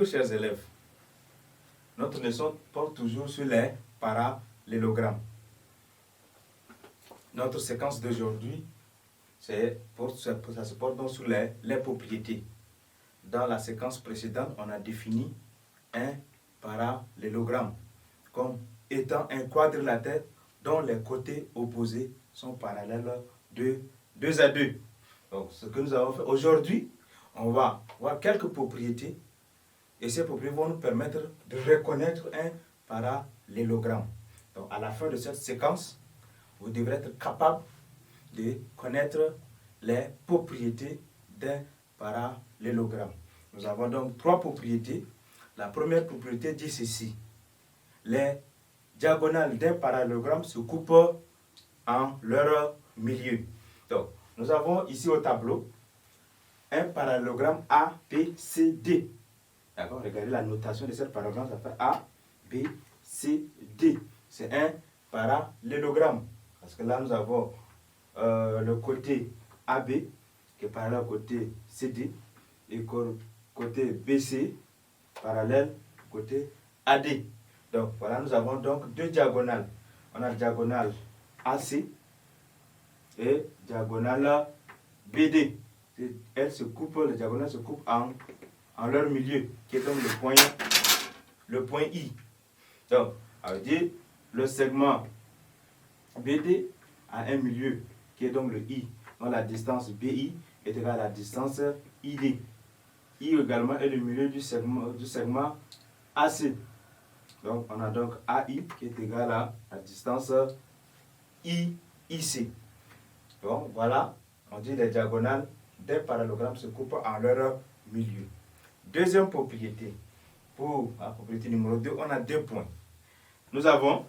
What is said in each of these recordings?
Bonjour chers élèves. Notre leçon porte toujours sur les parallélogrammes. Notre séquence d'aujourd'hui, ça se porte donc sur les propriétés. Dans la séquence précédente, on a défini un parallélogramme comme étant un quadrilatère dont les côtés opposés sont parallèles de 2 à 2. Donc, ce que nous avons fait aujourd'hui, on va voir quelques propriétés et ces propriétés vont nous permettre de reconnaître un parallélogramme. Donc, à la fin de cette séquence, vous devrez être capable de connaître les propriétés d'un parallélogramme. Nous avons donc 3 propriétés. La première propriété dit ceci: les diagonales d'un parallélogramme se coupent en leur milieu. Donc, nous avons ici au tableau un parallélogramme ABCD. D'accord? Regardez la notation de ce parallélogramme, ça fait ABCD. C'est un parallélogramme. Parce que là, nous avons le côté AB qui est parallèle au côté CD et côté BC parallèle au côté AD. Donc, voilà, nous avons donc 2 diagonales. On a la diagonale AC et diagonale BD. Elles se coupent, les diagonales se coupent en leur milieu, qui est donc le point I. Donc, ça veut dire le segment BD a un milieu qui est donc le I. Donc la distance BI est égale à la distance ID. I également est le milieu du segment AC. Donc on a donc AI qui est égal à la distance IC. Donc voilà, on dit les diagonales des parallélogrammes se coupent en leur milieu. Deuxième propriété. Pour la propriété numéro 2, on a 2 points. Nous avons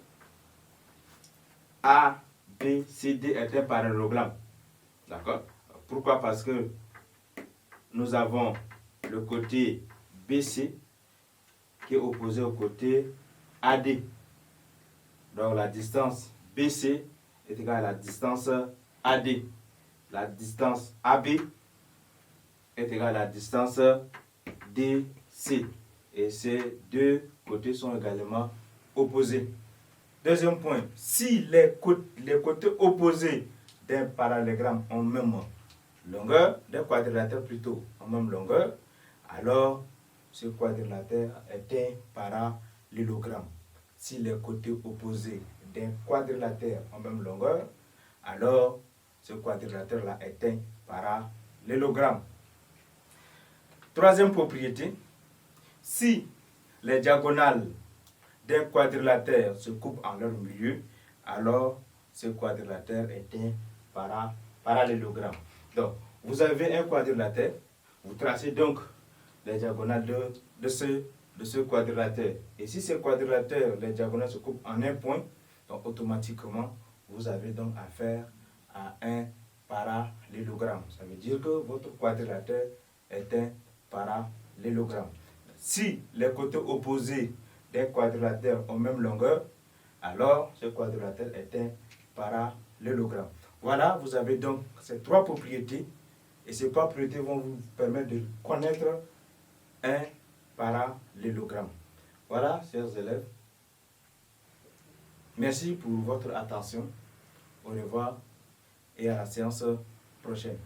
ABCD est un parallélogramme. D'accord? Pourquoi? Parce que nous avons le côté BC qui est opposé au côté AD. Donc la distance BC est égale à la distance AD. La distance AB est égale à la distance DC. Et ces 2 côtés sont également opposés. Deuxième point, si les côtés opposés d'un parallélogramme ont même longueur, d'un quadrilatère plutôt ont même longueur, alors ce quadrilatère est un parallélogramme. Si les côtés opposés d'un quadrilatère ont même longueur, alors ce quadrilatère-là est un parallélogramme. Troisième propriété, si les diagonales d'un quadrilatère se coupent en leur milieu, alors ce quadrilatère est un parallélogramme. Donc, vous avez un quadrilatère, vous tracez donc les diagonales de ce quadrilatère. Et si ce quadrilatère, les diagonales se coupent en un point, donc automatiquement, vous avez donc affaire à un parallélogramme. Ça veut dire que votre quadrilatère est un parallélogramme. Si les côtés opposés d'un quadrilatère ont même longueur, alors ce quadrilatère est un parallélogramme. Voilà, vous avez donc ces 3 propriétés et ces propriétés vont vous permettre de connaître un parallélogramme. Voilà, chers élèves. Merci pour votre attention. Au revoir et à la séance prochaine.